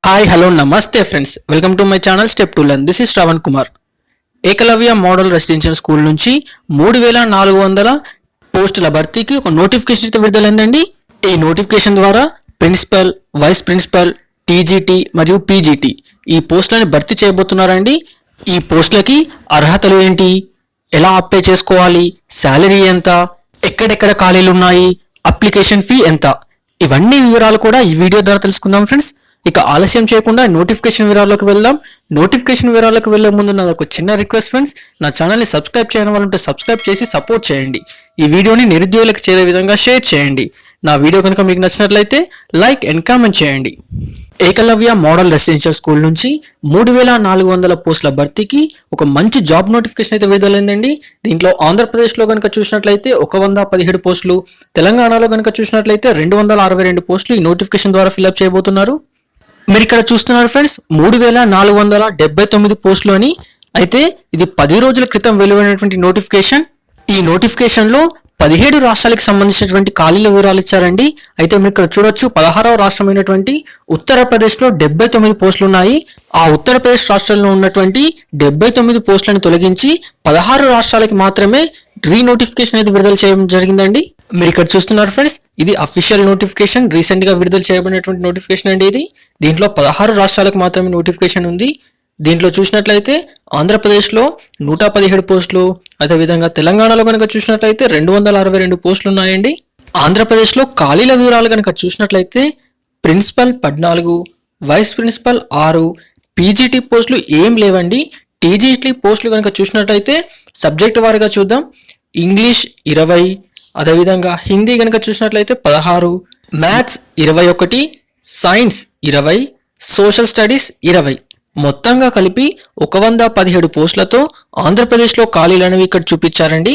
Hi hello నమస్తే friends, welcome to my channel step to learn. This is Shravan Kumar. Ekalavya model residential school నుంచి 3400 పోస్టుల భర్తీకి ఒక నోటిఫికేషన్ అయితే విడుదలైందండి. ఈ నోటిఫికేషన్ ద్వారా ప్రిన్సిపల్, వైస్ ప్రిన్సిపల్, టీజీటీ మరియు పీజీటీ ఈ పోస్టులని భర్తీ చేయబోతున్నారండి. ఈ పోస్టులకి అర్హతలు ఏంటి, ఎలా అప్లై చేసుకోవాలి, శాలరీ ఎంత, ఎక్కడెక్కడ ఖాళీలు ఉన్నాయి, అప్లికేషన్ ఫీ ఎంత, ఇవన్నీ వివరాలు కూడా ఈ వీడియో ద్వారా తెలుసుకుందాం ఫ్రెండ్స్. ఇక ఆలస్యం చేయకుండా నోటిఫికేషన్ వివరాల్లోకి వెళ్దాం. నోటిఫికేషన్ వివరాలకు వెళ్లే ముందు నాది ఒక చిన్న రిక్వెస్ట్ ఫ్రెండ్స్, నా ఛానల్ని సబ్స్క్రైబ్ చేయడం వాళ్ళంటే సబ్స్క్రైబ్ చేసి సపోర్ట్ చేయండి. ఈ వీడియోని నిరుద్యోగులకు చేరే విధంగా షేర్ చేయండి. నా వీడియో కనుక మీకు నచ్చినట్లయితే లైక్ అండ్ కామెంట్ చేయండి. ఏకలవ్య మోడల్ రెసిడెన్షియల్ స్కూల్ నుంచి 3400 పోస్టుల భర్తీకి ఒక మంచి జాబ్ నోటిఫికేషన్ అయితే విడుదలైందండి. దీంట్లో ఆంధ్రప్రదేశ్లో కనుక చూసినట్లయితే 117 పోస్టులు, తెలంగాణలో కనుక చూసినట్లయితే 262 పోస్టులు ఈ నోటిఫికేషన్ ద్వారా ఫిల్అప్ చేయబోతున్నారు. మీరు ఇక్కడ చూస్తున్నారు ఫ్రెండ్స్, 3479 పోస్టులు అని. అయితే ఇది 10 రోజుల క్రితం వెలువడినటువంటి నోటిఫికేషన్. ఈ నోటిఫికేషన్ లో 17 రాష్ట్రాలకు సంబంధించినటువంటి ఖాళీల వివరాలు ఇచ్చారండి. అయితే మీరు ఇక్కడ చూడొచ్చు, 16వ రాష్ట్రమైనటువంటి ఉత్తరప్రదేశ్ లో 79 పోస్టులు ఉన్నాయి. ఆ ఉత్తరప్రదేశ్ రాష్ట్రంలో ఉన్నటువంటి 79 పోస్టులను తొలగించి 16 రాష్ట్రాలకి మాత్రమే రీనోటిఫికేషన్ అయితే విడుదల చేయడం జరిగిందండి. మీరు ఇక్కడ చూస్తున్నారు ఫ్రెండ్స్, ఇది అఫీషియల్ నోటిఫికేషన్, రీసెంట్ గా విడుదల చేయబడినటువంటి నోటిఫికేషన్ అండి ఇది. దీంట్లో 16 రాష్ట్రాలకు మాత్రమే నోటిఫికేషన్ ఉంది. దీంట్లో చూసినట్లయితే ఆంధ్రప్రదేశ్లో 117 పోస్టులు, అదేవిధంగా తెలంగాణలో కనుక చూసినట్లయితే 262 పోస్టులు ఉన్నాయండి. ఆంధ్రప్రదేశ్లో ఖాళీల వివరాలు కనుక చూసినట్లయితే ప్రిన్సిపల్ 14, వైస్ ప్రిన్సిపల్ 6, పీజీటీ పోస్టులు ఏం లేవండి. టీజీటీ పోస్టులు కనుక చూసినట్లయితే సబ్జెక్ట్ వారీగా చూద్దాం. ఇంగ్లీష్ 20, అదేవిధంగా హిందీ కనుక చూసినట్లయితే 16, మ్యాథ్స్ 21, సైన్స్ 20, సోషల్ స్టడీస్ 20, మొత్తంగా కలిపి 117 పోస్టులతో ఆంధ్రప్రదేశ్లో ఖాళీలు అనేవి ఇక్కడ చూపించారండి.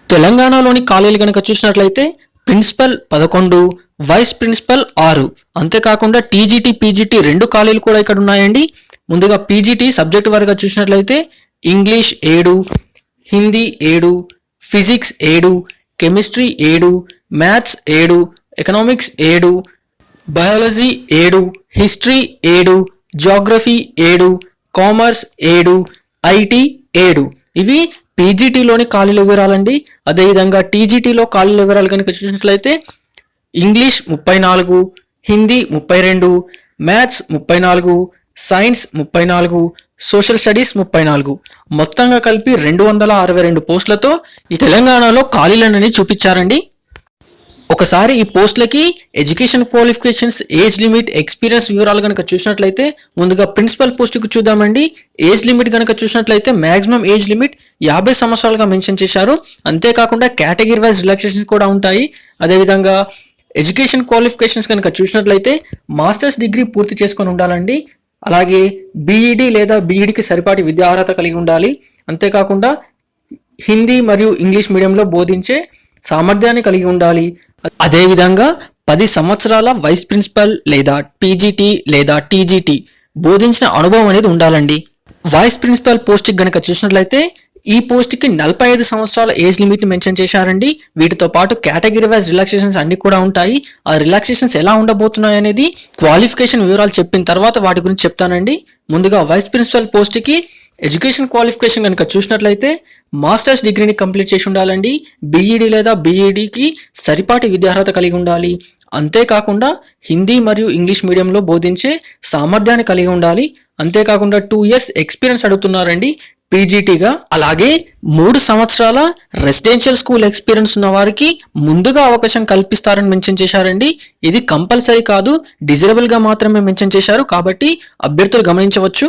తెలంగాణలోని ఖాళీలు కనుక చూసినట్లయితే ప్రిన్సిపల్ 11, వైస్ ప్రిన్సిపల్ 6, అంతేకాకుండా టీజీటీ పీజీటీ 2 ఖాళీలు కూడా ఇక్కడ ఉన్నాయండి. ముందుగా పీజీటీ సబ్జెక్ట్ వారిగా చూసినట్లయితే English 7, Hindi 7, physics 7, chemistry 7, maths 7, economics 7, biology 7, history 7, Geography 7, commerce 7, IT 7. ఇవి పీజీటీలోని ఖాళీల వివరాలండి. అదేవిధంగా టీజీటీలో ఖాళీల వివరాలు కనుక చూసినట్లయితే English 34, Hindi 32, maths 34, science 34, social studies 34, మొత్తంగా కలిపి 262 పోస్టులతో ఈ తెలంగాణలో ఖాళీలనని చూపించారండి. ఒకసారి ఈ పోస్టులకి education qualifications, age limit, experience వివరాలు కనుక చూసినట్లయితే ముందుగా ప్రిన్సిపల్ పోస్టుకు చూద్దామండి. ఏజ్ లిమిట్ కనుక చూసినట్లయితే మాక్సిమం ఏజ్ లిమిట్ 50 సంవత్సరాలుగా మెన్షన్ చేశారు. అంతేకాకుండా కేటగిరీ వైజ్ రిలాక్సేషన్స్ కూడా ఉంటాయి. అదేవిధంగా ఎడ్యుకేషన్ క్వాలిఫికేషన్స్ కనుక చూసినట్లయితే మాస్టర్స్ డిగ్రీ పూర్తి చేసుకొని ఉండాలండి. అలాగే బీఈడి లేదా బీఈడికి సరిపాటి విద్యా అర్హత కలిగి ఉండాలి. అంతేకాకుండా హిందీ మరియు ఇంగ్లీష్ మీడియంలో బోధించే సామర్థ్యాన్ని కలిగి ఉండాలి. అదేవిధంగా 10 సంవత్సరాల వైస్ ప్రిన్సిపల్ లేదా పీజీటీ లేదా టీజీటీ బోధించిన అనుభవం అనేది ఉండాలండి. వైస్ ప్రిన్సిపల్ పోస్ట్కి గనక చూసినట్లయితే ఈ పోస్ట్కి 45 సంవత్సరాల ఏజ్ లిమిట్ మెన్షన్ చేశారండి. వీటితో పాటు కేటగిరీ వైజ్ రిలాక్సేషన్స్ అన్ని కూడా ఉంటాయి. ఆ రిలాక్సేషన్స్ ఎలా ఉండబోతున్నాయి అనేది క్వాలిఫికేషన్ వివరాలు చెప్పిన తర్వాత వాటి గురించి చెప్తానండి. ముందుగా వైస్ ప్రిన్సిపల్ పోస్ట్కి ఎడ్యుకేషన్ క్వాలిఫికేషన్ కనుక చూసినట్లయితే మాస్టర్స్ డిగ్రీని కంప్లీట్ చేసి ఉండాలండి. బీఈడి లేదా బీఈడికి సరిపాటి విద్యార్హత కలిగి ఉండాలి. అంతేకాకుండా హిందీ మరియు ఇంగ్లీష్ మీడియంలో బోధించే సామర్థ్యాన్ని కలిగి ఉండాలి. అంతేకాకుండా 2 years ఎక్స్పీరియన్స్ అడుగుతున్నారండి పీజీటీగా. అలాగే 3 సంవత్సరాల రెసిడెన్షియల్ స్కూల్ ఎక్స్పీరియన్స్ ఉన్న వారికి ముందుగా అవకాశం కల్పిస్తారని మెన్షన్ చేశారండి. ఇది కంపల్సరీ కాదు, డిజరబుల్ గా మాత్రమే మెన్షన్ చేశారు. కాబట్టి అభ్యర్థులు గమనించవచ్చు.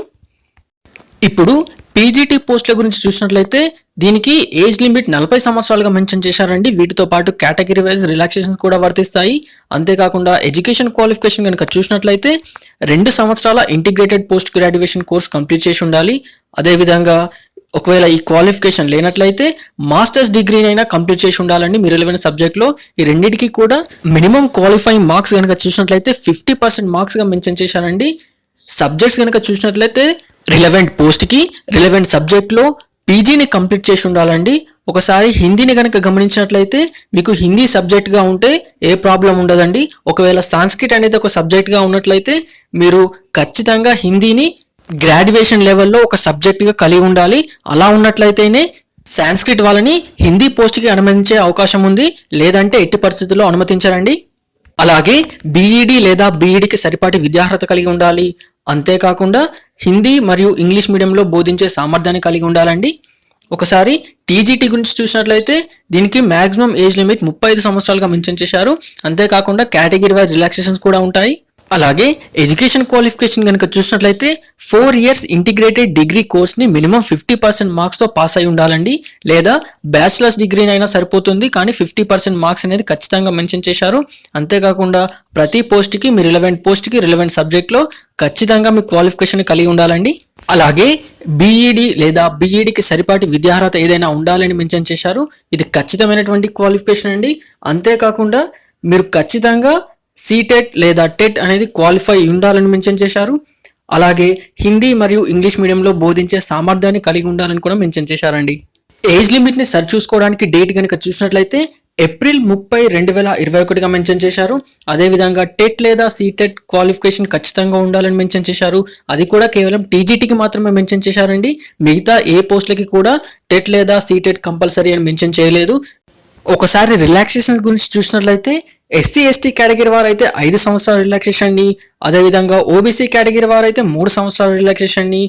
ఇప్పుడు పీజీటీ పోస్టుల గురించి చూసినట్లయితే దీనికి ఏజ్ లిమిట్ 40 సంవత్సరాలుగా మెన్షన్ చేశారండి. వీటితో పాటు కేటగిరీ వైజ్ రిలాక్సేషన్స్ కూడా వర్తిస్తాయి. అంతేకాకుండా ఎడ్యుకేషన్ క్వాలిఫికేషన్ కనుక చూసినట్లయితే 2 సంవత్సరాల integrated post graduation course complete చేసి ఉండాలి. అదేవిధంగా ఒకవేళ ఈ క్వాలిఫికేషన్ లేనట్లయితే మాస్టర్స్ డిగ్రీనైనా కంప్లీట్ చేసి ఉండాలండి మీ రిలవెంట్ సబ్జెక్ట్లో. ఈ రెండింటికి కూడా మినిమం క్వాలిఫైయింగ్ మార్క్స్ కనుక చూసినట్లయితే 50% మార్క్స్గా మెన్షన్ చేశారండి. సబ్జెక్ట్స్ కనుక చూసినట్లయితే రిలవెంట్ పోస్ట్కి రిలవెంట్ సబ్జెక్ట్లో పీజీని కంప్లీట్ చేసి ఉండాలండి. ఒకసారి హిందీని కనుక గమనించినట్లయితే మీకు హిందీ సబ్జెక్ట్గా ఉంటే ఏ ప్రాబ్లం ఉండదండి. ఒకవేళ సాంస్క్రిట్ అనేది ఒక సబ్జెక్ట్గా ఉన్నట్లయితే మీరు ఖచ్చితంగా హిందీని గ్రాడ్యుయేషన్ లెవెల్లో ఒక సబ్జెక్టుగా కలిగి ఉండాలి. అలా ఉన్నట్లయితేనే సాంస్క్రిట్ వాళ్ళని హిందీ పోస్ట్కి అనుమతించే అవకాశం ఉంది, లేదంటే ఎట్టి పరిస్థితుల్లో అనుమతించరండి. అలాగే బీఈడి లేదా బీఈడికి సరిపాటి విద్యార్హత కలిగి ఉండాలి. అంతేకాకుండా హిందీ మరియు ఇంగ్లీష్ మీడియంలో బోధించే సామర్థ్యాన్ని కలిగి ఉండాలండి. ఒకసారి టీజీటీ గురించి చూసినట్లయితే దీనికి మ్యాక్సిమం ఏజ్ లిమిట్ 35 సంవత్సరాలుగా మెన్షన్ చేశారు. అంతేకాకుండా కేటగిరీ వైజ్ రిలాక్సేషన్స్ కూడా ఉంటాయి. అలాగే ఎడ్యుకేషన్ క్వాలిఫికేషన్ కనుక చూసినట్లయితే 4 years ఇంటిగ్రేటెడ్ డిగ్రీ కోర్స్ని మినిమం 50% మార్క్స్తో పాస్ అయి ఉండాలండి. లేదా బ్యాచిలర్స్ డిగ్రీ అయినా సరిపోతుంది, కానీ 50% మార్క్స్ అనేది ఖచ్చితంగా మెన్షన్ చేశారు. అంతేకాకుండా ప్రతి పోస్ట్కి మీ రిలవెంట్ పోస్ట్కి రిలవెంట్ సబ్జెక్ట్లో ఖచ్చితంగా మీ క్వాలిఫికేషన్ కలిగి ఉండాలండి. అలాగే బీఈడి లేదా బీఈడికి సరిపాటి విద్యార్హత ఏదైనా ఉండాలని మెన్షన్ చేశారు. ఇది ఖచ్చితమైనటువంటి క్వాలిఫికేషన్ అండి. అంతేకాకుండా మీరు ఖచ్చితంగా సీటెట్ లేదా టెట్ అనేది క్వాలిఫై ఉండాలని మెన్షన్ చేశారు. అలాగే హిందీ మరియు ఇంగ్లీష్ మీడియంలో బోధించే సామర్థ్యాన్ని కలిగి ఉండాలని కూడా మెన్షన్ చేశారండి. ఏజ్ లిమిట్ని సరి చూసుకోవడానికి డేట్ కనుక చూసినట్లయితే ఏప్రిల్ 30, 2021గా మెన్షన్ చేశారు. అదేవిధంగా టెట్ లేదా సీటెట్ క్వాలిఫికేషన్ ఖచ్చితంగా ఉండాలని మెన్షన్ చేశారు. అది కూడా కేవలం టీజీటీకి మాత్రమే మెన్షన్ చేశారండి. మిగతా ఏ పోస్టులకి కూడా టెట్ లేదా సీటెట్ కంపల్సరీ అని మెన్షన్ చేయలేదు. ఒకసారి రిలాక్సేషన్ గురించి చూసినట్లయితే ఎస్సీ ఎస్టీ కేటగిరీ వారు అయితే 5 సంవత్సరాల రిలాక్సేషన్ ని, అదేవిధంగా ఓబీసీ కేటగిరీ వారు అయితే 3 సంవత్సరాల రిలాక్సేషన్ ని,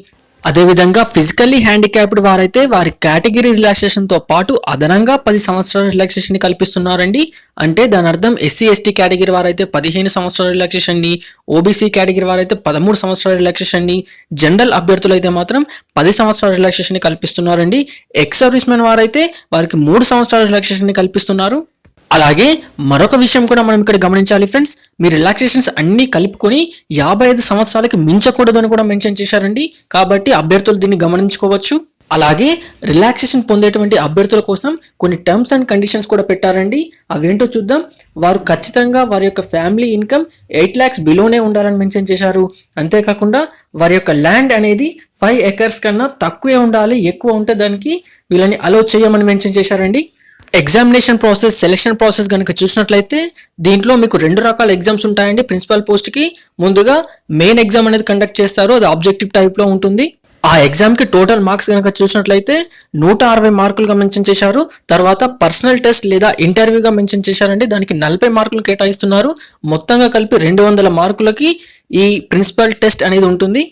అదేవిధంగా ఫిజికల్లీ హ్యాండిక్యాప్డ్ వారైతే వారి కేటగిరీ రిలాక్సేషన్తో పాటు అదనంగా 10 సంవత్సరాల రిలాక్సేషన్ ని కల్పిస్తున్నారండి. అంటే దాని అర్థం ఎస్సీ ఎస్టీ కేటగిరీ వారైతే 15 సంవత్సరాల రిలాక్సేషన్ ని, ఓబీసీ కేటగిరీ వారైతే 13 సంవత్సరాల రిలాక్సేషన్ ని, జనరల్ అభ్యర్థులు అయితే మాత్రం 10 సంవత్సరాల రిలాక్సేషన్ ని కల్పిస్తున్నారండి. ఎక్స్ సర్వీస్ మెన్ వారైతే వారికి 3 సంవత్సరాల రిలాక్సేషన్ ని కల్పిస్తున్నారు. అలాగే మరొక విషయం కూడా మనం ఇక్కడ గమనించాలి ఫ్రెండ్స్, మీ రిలాక్సేషన్స్ అన్ని కలుపుకొని 55 సంవత్సరాలకి మించకూడదు అని కూడా మెన్షన్ చేశారండి. కాబట్టి అభ్యర్థులు దీన్ని గమనించుకోవచ్చు. అలాగే రిలాక్సేషన్ పొందేటువంటి అభ్యర్థుల కోసం కొన్ని టర్మ్స్ అండ్ కండిషన్స్ కూడా పెట్టారండి. అవేంటో చూద్దాం. వారు ఖచ్చితంగా వారి యొక్క ఫ్యామిలీ ఇన్కమ్ 8 lakhs బిలోనే ఉండాలని మెన్షన్ చేశారు. అంతేకాకుండా వారి యొక్క ల్యాండ్ అనేది 5 acres కన్నా తక్కువే ఉండాలి, ఎక్కువ ఉంటే దానికి వీళ్ళని అలో చేయమని మెన్షన్ చేశారండి. ఎగ్జామినేషన్ ప్రాసెస్, సెలెక్షన్ ప్రాసెస్ కనుక చూసినట్లయితే దీంట్లో మీకు 2 రకాల ఎగ్జామ్స్ ఉంటాయండి. ప్రిన్సిపల్ పోస్ట్కి ముందుగా మెయిన్ ఎగ్జామ్ అనేది కండక్ట్ చేస్తారు, అది ఆబ్జెక్టివ్ టైప్లో ఉంటుంది. ఆ ఎగ్జామ్కి టోటల్ మార్క్స్ కనుక చూసినట్లయితే 160 మార్కులుగా మెన్షన్ చేశారు. తర్వాత పర్సనల్ టెస్ట్ లేదా ఇంటర్వ్యూగా మెన్షన్ చేశారండి, దానికి 40 మార్కులు కేటాయిస్తున్నారు. మొత్తంగా కలిపి 200 మార్కులకి ఈ ప్రిన్సిపల్ టెస్ట్ అనేది ఉంటుంది.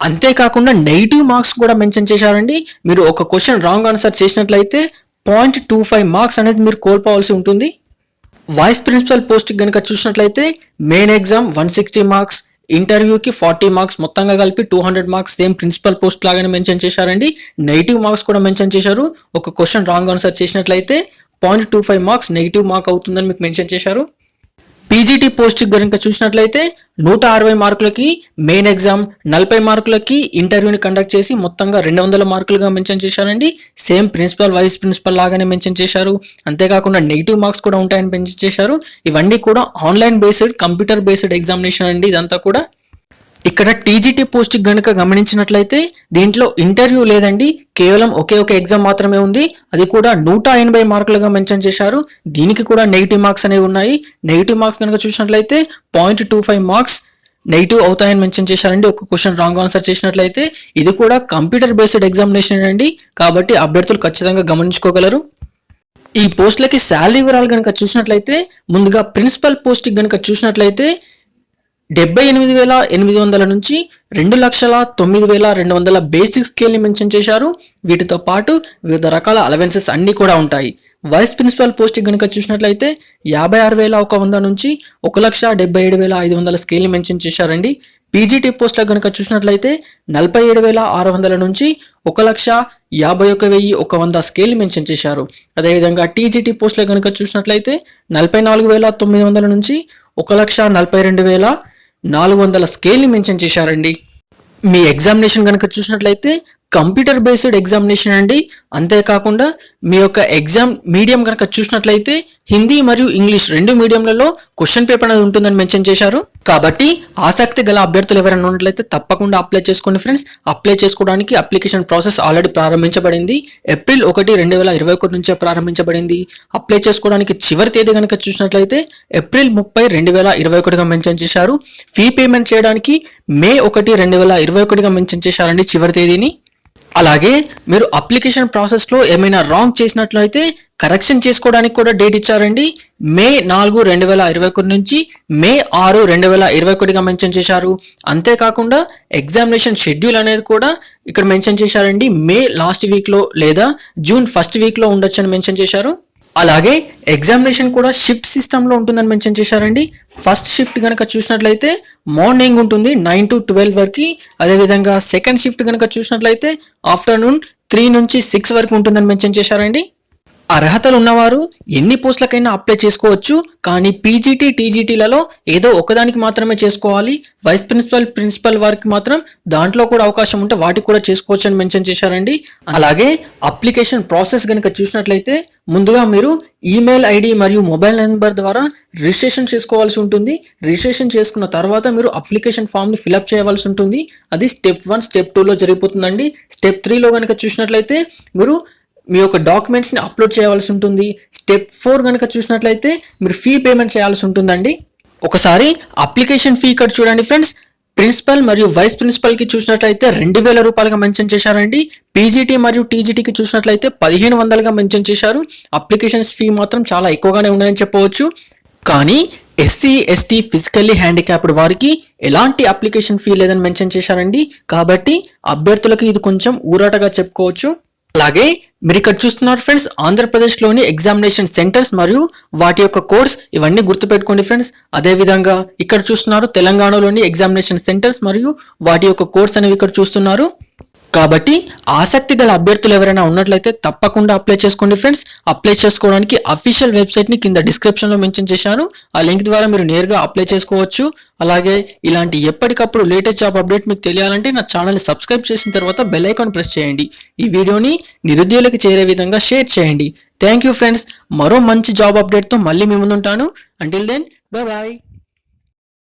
అంతేకాకుండా నెగిటివ్ మార్క్స్ కూడా మెన్షన్ చేశారండి. మీరు ఒక క్వశ్చన్ రాంగ్ ఆన్సర్ చేసినట్లయితే 0.25 మార్క్స్ అనేది మీరు కోల్పోవాల్సి ఉంటుంది. వైస్ ప్రిన్సిపల్ పోస్ట్కి కనుక చూసినట్లయితే మెయిన్ ఎగ్జామ్ 160 మార్క్స్, ఇంటర్వ్యూకి 40 మార్క్స్, మొత్తంగా కలిపి 200 మార్క్స్ సేమ్ ప్రిన్సిపల్ పోస్ట్ లాగానే మెన్షన్ చేశారండి. నెగిటివ్ మార్క్స్ కూడా మెన్షన్ చేశారు. ఒక క్వశ్చన్ రాంగ్ ఆన్సర్ చేసినట్లయితే 0.25 మార్క్స్ నెగిటివ్ మార్క్ అవుతుందని మీకు మెన్షన్ చేశారు. పీజీటీ పోస్ట్కి కనుక చూసినట్లయితే 160 మార్కులకి మెయిన్ ఎగ్జామ్, 40 మార్కులకి ఇంటర్వ్యూని కండక్ట్ చేసి మొత్తంగా 200 మార్కులుగా మెన్షన్ చేశారండి. సేమ్ ప్రిన్సిపల్ వైస్ ప్రిన్సిపల్ లాగానే మెన్షన్ చేశారు. అంతేకాకుండా నెగిటివ్ మార్క్స్ కూడా ఉంటాయని మెన్షన్ చేశారు. ఇవన్నీ కూడా online based, computer based examination అండి ఇదంతా కూడా. ఇక్కడ టీజీటీ పోస్ట్కి కనుక గమనించినట్లయితే దీంట్లో ఇంటర్వ్యూ లేదండి, కేవలం ఒకే ఒక ఎగ్జామ్ మాత్రమే ఉంది. అది కూడా 180 మార్కులుగా మెన్షన్ చేశారు. దీనికి కూడా నెగిటివ్ మార్క్స్ అనేవి ఉన్నాయి. నెగిటివ్ మార్క్స్ కనుక చూసినట్లయితే 0.25 మార్క్స్ నెగిటివ్ అవుతాయని మెన్షన్ చేశారండి ఒక క్వశ్చన్ రాంగ్ ఆన్సర్ చేసినట్లయితే. ఇది కూడా కంప్యూటర్ బేస్డ్ ఎగ్జామినేషన్ అండి, కాబట్టి అభ్యర్థులు ఖచ్చితంగా గమనించుకోగలరు. ఈ పోస్టులకి శాలరీ వివరాలు కనుక చూసినట్లయితే ముందుగా ప్రిన్సిపల్ పోస్ట్కి కనుక చూసినట్లయితే 78,800 నుంచి 2,09,200 బేసిక్ స్కేల్ని మెన్షన్ చేశారు. వీటితో పాటు వివిధ రకాల అలవెన్సెస్ అన్నీ కూడా ఉంటాయి. వైస్ ప్రిన్సిపల్ పోస్ట్కి కనుక చూసినట్లయితే 56,100 నుంచి 1,77,500 స్కేల్ని మెన్షన్ చేశారండి. పీజీటీ పోస్టులకు కనుక చూసినట్లయితే 47,600 నుంచి 1,51,100 స్కేల్ని మెన్షన్ చేశారు. అదేవిధంగా టీజీటీ పోస్టులకు కనుక చూసినట్లయితే 44,900 నుంచి 1,42,400 స్కేల్ని మెన్షన్ చేశారండి. మీ ఎగ్జామినేషన్ కనుక చూసినట్లయితే కంప్యూటర్ బేస్డ్ ఎగ్జామినేషన్ అండి. అంతేకాకుండా మీ యొక్క ఎగ్జామ్ మీడియం కనుక చూసినట్లయితే హిందీ మరియు ఇంగ్లీష్ రెండు మీడియంలలో క్వశ్చన్ పేపర్ అనేది ఉంటుందని మెన్షన్ చేశారు. కాబట్టి ఆసక్తి గల అభ్యర్థులు ఎవరైనా ఉన్నట్లయితే తప్పకుండా అప్లై చేసుకోండి ఫ్రెండ్స్. అప్లై చేసుకోవడానికి అప్లికేషన్ ప్రాసెస్ ఆల్రెడీ ప్రారంభించబడింది. ఏప్రిల్ 1, 2021 నుంచే ప్రారంభించబడింది. అప్లై చేసుకోవడానికి చివరి తేదీ కనుక చూసినట్లయితే ఏప్రిల్ 30, 2021గా మెన్షన్ చేశారు. ఫీ పేమెంట్ చేయడానికి మే 1, 2021గా మెన్షన్ చేశారండి చివరి తేదీని. అలాగే మీరు అప్లికేషన్ ప్రాసెస్లో ఏమైనా రాంగ్ చేసినట్లయితే కరెక్షన్ చేసుకోవడానికి కూడా డేట్ ఇచ్చారండి. మే 4, 2021 నుంచి మే 6, 2021గా మెన్షన్ చేశారు. అంతేకాకుండా ఎగ్జామినేషన్ షెడ్యూల్ అనేది కూడా ఇక్కడ మెన్షన్ చేశారండి. మే లాస్ట్ వీక్లో లేదా జూన్ ఫస్ట్ వీక్లో ఉండొచ్చని మెన్షన్ చేశారు. అలాగే ఎగ్జామినేషన్ కూడా షిఫ్ట్ సిస్టంలో ఉంటుందని మెన్షన్ చేశారండి. ఫస్ట్ షిఫ్ట్ కనుక చూసినట్లయితే మార్నింగ్ ఉంటుంది 9 to 12 వరకు. అదేవిధంగా సెకండ్ షిఫ్ట్ కనుక చూసినట్లయితే ఆఫ్టర్నూన్ 3 నుంచి 6 వరకు ఉంటుందని మెన్షన్ చేశారండి. అర్హతలు ఉన్నవారు ఎన్ని పోస్టులకైనా అప్లై చేసుకోవచ్చు. కానీ పీజీటీ, టీజీటీలలో ఏదో ఒకదానికి మాత్రమే చేసుకోవాలి. వైస్ ప్రిన్సిపల్, ప్రిన్సిపల్ వారికి మాత్రం దాంట్లో కూడా అవకాశం ఉంటే వాటికి కూడా చేసుకోవచ్చు అని మెన్షన్ చేశారండి. అలాగే అప్లికేషన్ ప్రాసెస్ కనుక చూసినట్లయితే ముందుగా మీరు ఈమెయిల్ ఐడి మరియు మొబైల్ నెంబర్ ద్వారా రిజిస్ట్రేషన్ చేసుకోవాల్సి ఉంటుంది. రిజిస్ట్రేషన్ చేసుకున్న తర్వాత మీరు అప్లికేషన్ ఫామ్ని ఫిలప్ చేయవలసి ఉంటుంది. అది స్టెప్ 1, స్టెప్ 2లో జరిగిపోతుందండి. స్టెప్ 3లో కనుక చూసినట్లయితే మీరు మీ యొక్క డాక్యుమెంట్స్ని అప్లోడ్ చేయవలసి ఉంటుంది. స్టెప్ 4 కనుక చూసినట్లయితే మీరు ఫీ పేమెంట్ చేయాల్సి ఉంటుందండి. ఒకసారి అప్లికేషన్ ఫీ ఇక్కడ చూడండి ఫ్రెండ్స్. ప్రిన్సిపల్ మరియు వైస్ ప్రిన్సిపల్కి చూసినట్లయితే 2000 రూపాయలుగా మెన్షన్ చేశారండి. పీజీటీ మరియు టీజీటీకి చూసినట్లయితే 1500గా మెన్షన్ చేశారు. అప్లికేషన్స్ ఫీ మాత్రం చాలా ఎక్కువగానే ఉన్నాయని చెప్పవచ్చు. కానీ ఎస్సీ, ఎస్టీ, ఫిజికల్లీ హ్యాండిక్యాప్డ్ వారికి ఎలాంటి అప్లికేషన్ ఫీ లేదని మెన్షన్ చేశారండి. కాబట్టి అభ్యర్థులకు ఇది కొంచెం ఊరాటగా చెప్పుకోవచ్చు. అలాగే మీరు ఇక్కడ చూస్తున్నారు ఫ్రెండ్స్, ఆంధ్రప్రదేశ్లోని ఎగ్జామినేషన్ సెంటర్స్ మరియు వాటి యొక్క కోర్స్ ఇవన్నీ గుర్తుపెట్టుకోండి ఫ్రెండ్స్. అదేవిధంగా ఇక్కడ చూస్తున్నారు తెలంగాణలోని ఎగ్జామినేషన్ సెంటర్స్ మరియు వాటి యొక్క కోర్స్ అనేవి ఇక్కడ చూస్తున్నారు. కాబట్టి ఆసక్తి గల అభ్యర్థులు ఎవరైనా ఉన్నట్లయితే తప్పకుండా అప్లై చేసుకోండి ఫ్రెండ్స్. అప్లై చేసుకోవడానికి అఫీషియల్ వెబ్సైట్ని కింద డిస్క్రిప్షన్లో మెన్షన్ చేశాను. ఆ లింక్ ద్వారా మీరు నేరుగా అప్లై చేసుకోవచ్చు. అలాగే ఇలాంటి ఎప్పటికప్పుడు లేటెస్ట్ జాబ్ అప్డేట్ మీకు తెలియాలంటే నా ఛానల్ని సబ్స్క్రైబ్ చేసిన తర్వాత బెల్ ఐకాన్ ప్రెస్ చేయండి. ఈ వీడియోని నిరుద్యోగులకు చేరే విధంగా షేర్ చేయండి. Thank you friends. మరో మంచి జాబ్ అప్డేట్తో మళ్ళీ మీ ముందుంటాను. Until then, bye bye.